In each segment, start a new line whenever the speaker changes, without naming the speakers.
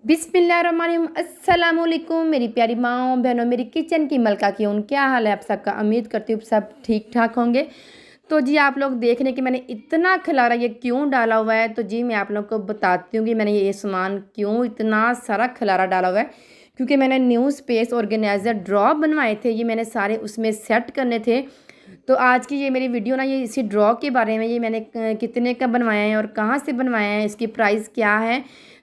बिस्मिल्लाहिर्रहमानिर्रहीम अस्सलाम वालेकुम मेरी प्यारी माओ बहनों, मेरी किचन की मलका की उन क्या हाल है आप सबका। उम्मीद करती हूँ सब ठीक ठाक होंगे। तो जी आप लोग देख रहे हैं कि मैंने इतना खिलारा ये क्यों डाला हुआ है। तो जी मैं आप लोग को बताती हूँ कि मैंने ये सामान क्यों इतना सारा खिलारा डाला हुआ है। क्योंकि मैंने न्यू स्पेस ऑर्गेनाइज़र ड्रॉ बनवाए थे, ये मैंने सारे उसमें सेट करने थे। तो आज की ये मेरी वीडियो ना ये इसी ड्रॉ के बारे में, ये मैंने कितने का बनवाया है और कहाँ से बनवाया है, इसकी प्राइस क्या है।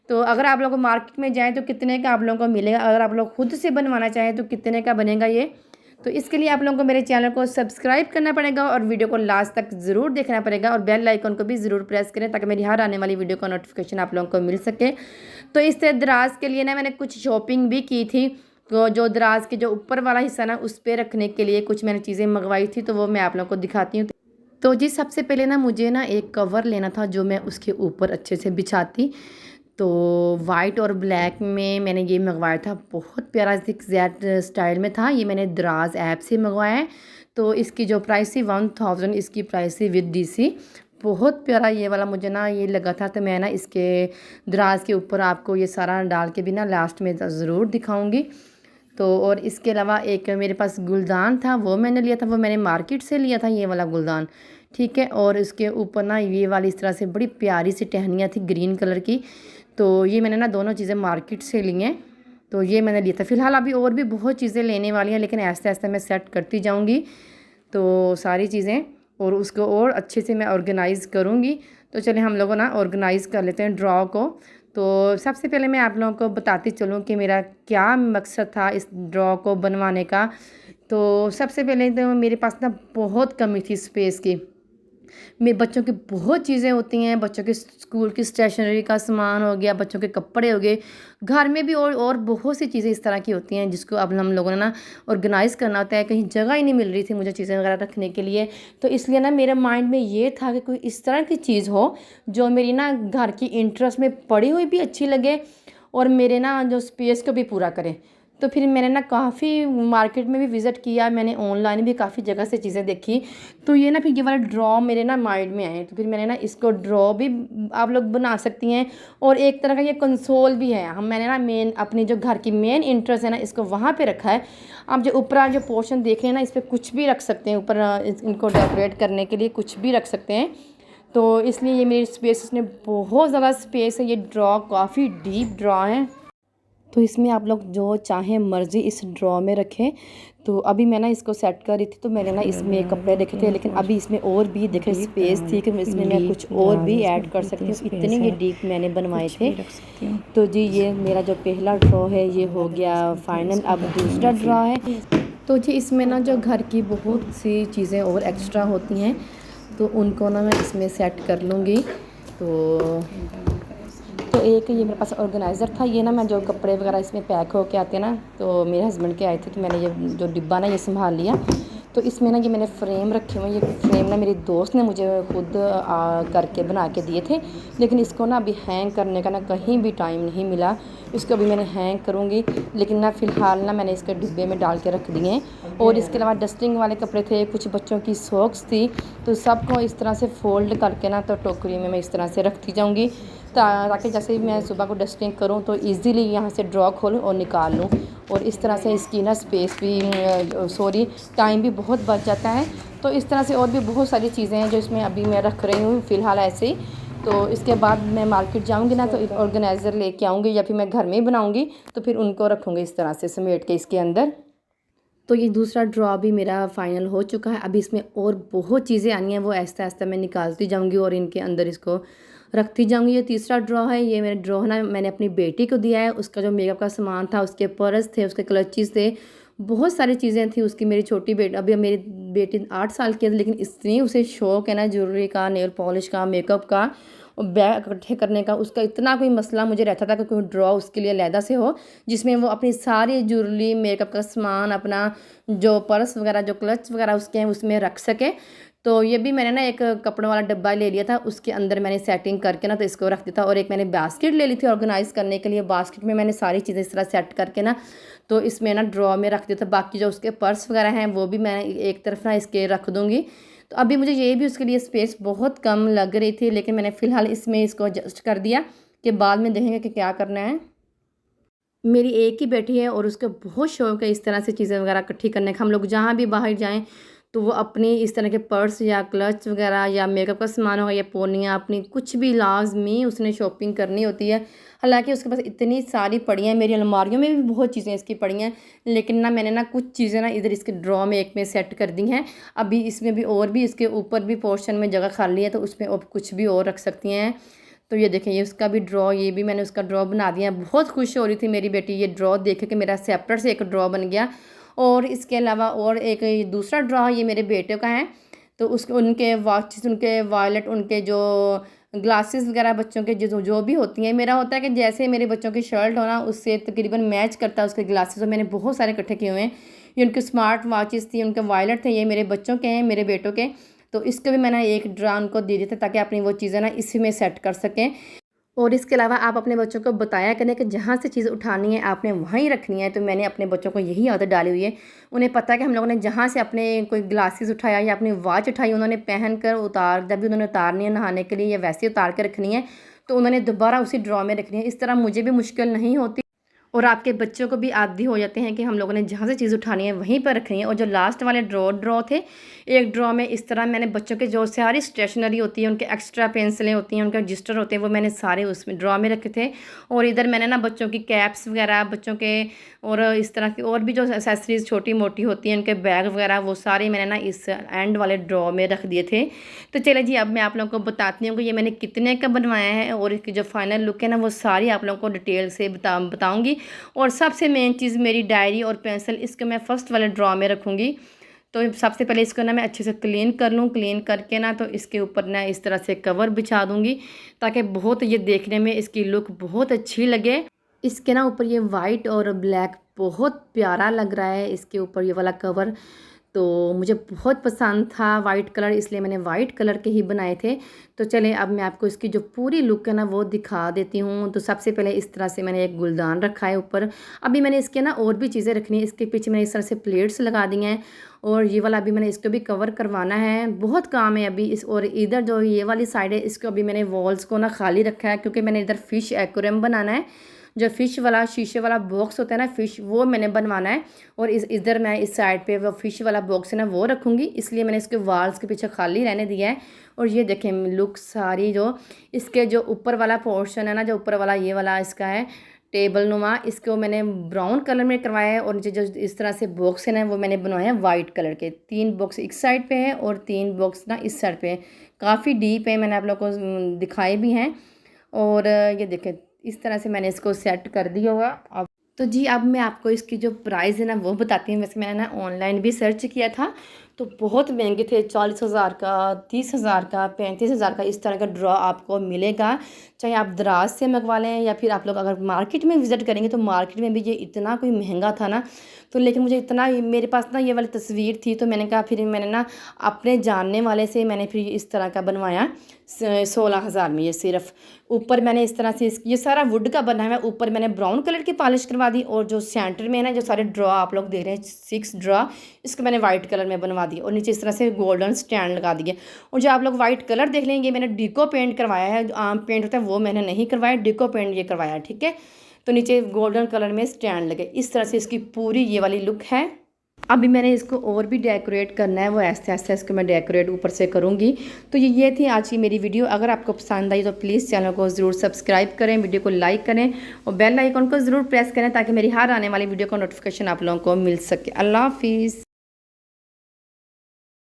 तो अगर आप लोग मार्केट में जाएँ तो कितने का आप लोगों को मिलेगा, अगर आप लोग खुद से बनवाना चाहें तो कितने का बनेगा ये। तो इसके लिए आप लोगों को मेरे चैनल को सब्सक्राइब करना पड़ेगा और वीडियो को लास्ट तक ज़रूर देखना पड़ेगा और बेल आइकन को भी ज़रूर प्रेस करें ताकि मेरी हर आने वाली वीडियो का नोटिफिकेशन आप लोगों को मिल सके। तो इस दराज के लिए ना मैंने कुछ शॉपिंग भी की थी। तो जो दराज के जो ऊपर वाला हिस्सा ना उस पर रखने के लिए कुछ मैंने चीज़ें मंगवाई थी, तो वो मैं आप लोगों को दिखाती हूँ। तो जी सबसे पहले ना मुझे ना एक कवर लेना था जो मैं उसके ऊपर अच्छे से बिछाती। तो वाइट और ब्लैक में मैंने ये मंगवाया था, बहुत प्यारा ज़िगज़ैग स्टाइल में था। ये मैंने दराज ऐप से मंगवाया है। तो इसकी जो प्राइस थी 1000 इसकी प्राइस थी विद डीसी। बहुत प्यारा ये वाला मुझे ना ये लगा था। तो मैं ना इसके दराज के ऊपर आपको ये सारा डाल के भी ना लास्ट में ज़रूर दिखाऊंगी। तो और इसके अलावा एक मेरे पास गुलदान था, वो मैंने लिया था, वो मैंने मार्केट से लिया था ये वाला गुलदान। ठीक है, और इसके ऊपर ना ये वाली इस तरह से बड़ी प्यारी सी टहनियाँ थी ग्रीन कलर की। तो ये मैंने ना दोनों चीज़ें मार्केट से ली हैं। तो ये मैंने लिया था। फ़िलहाल अभी और भी बहुत चीज़ें लेने वाली हैं, लेकिन ऐसे ऐसे मैं सेट करती जाऊँगी तो सारी चीज़ें, और उसको और अच्छे से मैं ऑर्गेनाइज़ करूँगी। तो चलिए हम लोग ना ऑर्गेनाइज़ कर लेते हैं ड्रॉ को। तो सबसे पहले मैं आप लोगों को बताती चलूँ कि मेरा क्या मकसद था इस ड्रॉ को बनवाने का। तो सबसे पहले तो मेरे पास ना बहुत कमी थी स्पेस की। मेरे बच्चों की बहुत चीज़ें होती हैं, बच्चों के स्कूल की स्टेशनरी का सामान हो गया, बच्चों के कपड़े हो गए, घर में भी और बहुत सी चीज़ें इस तरह की होती हैं जिसको अब हम लोगों ने ना ऑर्गेनाइज़ करना होता है। कहीं जगह ही नहीं मिल रही थी मुझे चीज़ें वगैरह रखने के लिए। तो इसलिए ना मेरे माइंड में ये था कि कोई इस तरह की चीज़ हो जो मेरी ना घर की इंटरेस्ट में पड़ी हुई भी अच्छी लगे और मेरे ना जो स्पेस को भी पूरा करे। तो फिर मैंने ना काफ़ी मार्केट में भी विज़िट किया, मैंने ऑनलाइन भी काफ़ी जगह से चीज़ें देखी। तो ये ना फिर ये वाला ड्रॉ मेरे ना माइंड में आए। तो फिर मैंने ना इसको ड्रॉ भी आप लोग बना सकती हैं और एक तरह का ये कंसोल भी है। हम मैंने ना मेन अपनी जो घर की मेन इंटरेस्ट है ना इसको वहाँ पे रखा है। आप जो ऊपर जो पोर्शन देख रहे हैं ना इस पर कुछ भी रख सकते हैं, ऊपर इनको डेकोरेट करने के लिए कुछ भी रख सकते हैं। तो इसलिए ये मेरी स्पेस, इसमें बहुत ज़्यादा स्पेस है। ये ड्रॉ काफ़ी डीप ड्रॉ है, तो इसमें आप लोग जो चाहें मर्ज़ी इस ड्रॉ में रखें। तो अभी मैं ना इसको सेट कर रही थी, तो मैंने ना इसमें कपड़े रखे थे, लेकिन अभी इसमें और भी देखें स्पेस थी कि इसमें मैं कुछ और भी ऐड कर सकती हूँ। इतने ये डीप मैंने बनवाए थे। तो जी ये मेरा जो पहला ड्रॉ है ये हो गया फाइनल। अब दूसरा ड्रॉ है। तो जी इसमें ना जो घर की बहुत सी चीज़ें और एक्स्ट्रा होती हैं तो उनको ना मैं इसमें सेट कर लूँगी। तो एक ये मेरे पास ऑर्गेनाइज़र था, ये ना मैं जो कपड़े वगैरह इसमें पैक होके आते हैं ना, तो मेरे हस्बैंड के आए थे तो मैंने ये जो डिब्बा ना ये संभाल लिया। तो इसमें ना ये मैंने फ़्रेम रखे हुए हैं। ये फ़्रेम ना मेरी दोस्त ने मुझे खुद करके बना के दिए थे, लेकिन इसको ना अभी हैंग करने का ना कहीं भी टाइम नहीं मिला। इसको अभी मैंने हैंग करूँगी, लेकिन ना फ़िलहाल ना मैंने इसके डिब्बे में डाल के रख दिए हैं। और इसके अलावा डस्टिंग वाले कपड़े थे, कुछ बच्चों की सॉक्स थी, तो सबको इस तरह से फ़ोल्ड करके ना तो टोकरी में मैं इस तरह से रखती जाऊँगी ताकि जैसे ही मैं सुबह को डस्टिंग करूँ तो इजीली यहाँ से ड्रॉ खोलूँ और निकाल लूँ। और इस तरह से इसकी ना स्पेस भी टाइम भी बहुत बच जाता है। तो इस तरह से और भी बहुत सारी चीज़ें हैं जो इसमें अभी मैं रख रही हूँ फ़िलहाल ऐसे ही। तो इसके बाद मैं मार्केट जाऊँगी ना तो ऑर्गेनाइज़र लेके आऊँगी या फिर मैं घर में ही बनाऊँगी, तो फिर उनको रखूँगी इस तरह से समेट के इसके अंदर। तो ये दूसरा ड्रॉ भी मेरा फाइनल हो चुका है। अभी इसमें और बहुत चीज़ें आनी हैं, वो आहिस्ता आहिस्ता मैं निकालती जाऊँगी और इनके अंदर इसको रखती जाऊँगी। ये तीसरा ड्रॉ है, ये मेरा ड्रॉ है ना मैंने अपनी बेटी को दिया है। उसका जो मेकअप का सामान था, उसके पर्स थे, उसके क्लचेस थे, बहुत सारी चीज़ें थी उसकी। मेरी छोटी बेटी, अभी मेरी बेटी 8 साल की है, लेकिन इतनी उसे शौक़ है ना ज्वेलरी का, नेल पॉलिश का, मेकअप का और बैग इकट्ठे करने का। उसका इतना कोई मसला मुझे रहता था कि कोई ड्रॉ उसके लिए अलहदा से हो जिसमें वो अपनी सारी ज्वेलरी, मेकअप का सामान, अपना जो पर्स वगैरह, जो क्लच वगैरह उसके हैं उसमें रख सके। तो ये भी मैंने ना एक कपड़ों वाला डब्बा ले लिया था, उसके अंदर मैंने सेटिंग करके ना तो इसको रख दिया था। और एक मैंने बास्केट ले ली थी ऑर्गेनाइज़ करने के लिए। बास्केट में मैंने सारी चीज़ें इस तरह सेट करके ना तो इसमें ना ड्रॉ में रख दिया था। बाकी जो उसके पर्स वगैरह हैं वो भी मैं एक तरफ ना इसके रख दूँगी। तो अभी मुझे ये भी उसके लिए स्पेस बहुत कम लग रही थी, लेकिन मैंने फ़िलहाल इसमें इसको एडजस्ट कर दिया कि बाद में देखेंगे कि क्या करना है। मेरी एक ही बेटी है और उसको बहुत शौक है इस तरह से चीज़ें वगैरह इकट्ठी करने का। हम लोग जहाँ भी बाहर जाएँ तो वो अपनी इस तरह के पर्स या क्लच वगैरह या मेकअप का सामान होगा या पोनियाँ अपनी कुछ भी लाज़मी उसने शॉपिंग करनी होती है। हालाँकि उसके पास इतनी सारी पड़ी हैं, मेरी अलमारियों में भी बहुत चीज़ें इसकी पड़ी हैं, लेकिन ना मैंने ना कुछ चीज़ें ना इधर इसके ड्रॉ में एक में सेट कर दी हैं। अभी इसमें भी और भी इसके ऊपर भी पोर्शन में जगह खाली है, तो उसमें अब कुछ भी और रख सकती हैं। तो ये देखें, ये उसका भी ड्रॉ, ये भी मैंने उसका ड्रॉ बना दिया है। बहुत खुश हो रही थी मेरी बेटी ये ड्रॉ देख के, मेरा सेपरेट से एक ड्रॉ बन गया। और इसके अलावा और एक ये दूसरा ड्रॉ ये मेरे बेटे का है, तो उसके उनके वॉचेस, उनके वॉलेट, उनके जो ग्लासेस वगैरह बच्चों के जो जो भी होती हैं, मेरा होता है कि जैसे मेरे बच्चों की शर्ट हो ना उससे तकरीबन मैच करता है उसके ग्लासेस, और मैंने बहुत सारे इकट्ठे किए हुए हैं। ये उनके स्मार्ट वॉचेस थी, उनके वॉलेट थे, ये मेरे बच्चों के हैं, मेरे बेटों के। तो इसके भी मैंने एक ड्रॉ उनको दे दिए थे ताकि अपनी वो चीज़ें ना इसी में सेट कर सकें। और इसके अलावा आप अपने बच्चों को बताया करें कि जहाँ से चीज़ उठानी है आपने वहीं रखनी है। तो मैंने अपने बच्चों को यही आदत डाली हुई है। उन्हें पता है कि हम लोगों ने जहाँ से अपने कोई ग्लासेस उठाया या अपनी वॉच उठाई, उन्होंने पहन कर जब भी उन्होंने उतारनी है नहाने के लिए या वैसे उतार कर रखनी है, तो उन्होंने दोबारा उसी ड्रॉ में रखनी है। इस तरह मुझे भी मुश्किल नहीं होती और आपके बच्चों को भी आदी हो जाते हैं कि हम लोगों ने जहाँ से चीज़ उठानी है वहीं पर रखनी है। और जो लास्ट वाले ड्रॉ थे, एक ड्रॉ में इस तरह मैंने बच्चों के जो सारी स्टेशनरी होती है, उनके एक्स्ट्रा पेंसिलें होती हैं, उनके रजिस्टर होते हैं, वो मैंने सारे उसमें ड्रॉ में रखे थे। और इधर मैंने ना बच्चों की कैप्स वगैरह, बच्चों के और इस तरह की और भी जो एक्सेसरीज छोटी मोटी होती हैं, उनके बैग वगैरह, वो सारे मैंने ना इस एंड वाले ड्रॉ में रख दिए थे। तो चले जी, अब मैं आप लोगों को बताती हूँ कि ये मैंने कितने का बनवाया है और इसकी जो फाइनल लुक है ना वो सारी आप लोगों को डिटेल से बताऊँगी। और सबसे मेन चीज़ मेरी डायरी और पेंसिल, इसको मैं फ़र्स्ट वाले ड्रॉ में रखूँगी। तो सबसे पहले इसको ना मैं अच्छे से क्लीन कर लूँ, क्लीन करके ना तो इसके ऊपर ना इस तरह से कवर बिछा दूँगी ताकि बहुत ये देखने में इसकी लुक बहुत अच्छी लगे। इसके ना ऊपर ये वाइट और ब्लैक बहुत प्यारा लग रहा है इसके ऊपर ये वाला कवर। तो मुझे बहुत पसंद था वाइट कलर, इसलिए मैंने वाइट कलर के ही बनाए थे। तो चलें अब मैं आपको इसकी जो पूरी लुक है ना वो दिखा देती हूँ। तो सबसे पहले इस तरह से मैंने एक गुलदान रखा है ऊपर। अभी मैंने इसके ना और भी चीज़ें रखनी है, इसके पीछे मैंने इस तरह से प्लेट्स लगा दी हैं। और ये वाला अभी मैंने इसको भी कवर करवाना है, बहुत काम है अभी इस। और इधर जो ये वाली साइड है इसको अभी मैंने वॉल्स को ना खाली रखा है क्योंकि मैंने इधर फ़िश एक्वेरियम बनाना है। जो फ़िश वाला शीशे वाला बॉक्स होता है ना फ़िश, वो मैंने बनवाना है। और इधर मैं इस साइड पे वो फ़िश वाला बॉक्स है ना वो रखूँगी, इसलिए मैंने इसके वॉल्स के पीछे खाली रहने दिया है। और ये देखें लुक सारी, जो इसके जो ऊपर वाला पोर्शन है ना, जो ऊपर वाला ये वाला इसका है टेबल नुमा, इसको मैंने ब्राउन कलर में करवाया है। और नीचे जो इस तरह से बॉक्स है ना वो मैंने बनवाए हैं वाइट कलर के। 3 बॉक्स इस साइड पे है और 3 बॉक्स ना इस साइड पे है। काफ़ी डीप है, मैंने आप लोगों को दिखाए भी हैं। और ये देखें इस तरह से मैंने इसको सेट कर दिया होगा। अब तो जी, अब मैं आपको इसकी जो प्राइस है ना वो बताती हूँ। वैसे मैंने ना ऑनलाइन भी सर्च किया था तो बहुत महंगे थे, 40,000 का, 30,000 का, 35,000 का इस तरह का ड्रॉ आपको मिलेगा। चाहे आप दराज से मंगवा लें या फिर आप लोग अगर मार्केट में विज़िट करेंगे तो मार्केट में भी ये इतना कोई महंगा था ना। तो लेकिन मुझे इतना, मेरे पास ना ये वाली तस्वीर थी तो मैंने कहा, फिर मैंने ना अपने जानने वाले से मैंने फिर इस तरह का बनवाया 16,000 में। ये सिर्फ ऊपर मैंने इस तरह से ये सारा वुड का बना है। ऊपर मैंने ब्राउन कलर की पॉलिश करवा दी और जो सेंटर में है ना जो सारे ड्रॉ आप लोग देख रहे हैं 6 ड्रॉ, इसको मैंने वाइट कलर में बनवा दी और नीचे इस तरह से गोल्डन स्टैंड लगा दिया। और जो आप लोग वाइट कलर देख लेंगे मैंने डिको पेंट करवाया है, जो आम पेंट होता है वो मैंने नहीं करवाया, डिको पेंट ये करवाया, ठीक है। तो नीचे गोल्डन कलर में स्टैंड लगे, इस तरह से इसकी पूरी ये वाली लुक है। अभी मैंने इसको और भी डेकोरेट करना है, वो ऐसे ऐसे इसको मैं डेकोरेट ऊपर से करूँगी। तो ये थी आज की मेरी वीडियो। अगर आपको पसंद आई तो प्लीज़ चैनल को ज़रूर सब्सक्राइब करें, वीडियो को लाइक करें और बेल आइकन को ज़रूर प्रेस करें ताकि मेरी हर आने वाली वीडियो का नोटिफिकेशन आप लोगों को मिल सके। अल्लाह हाफिज़।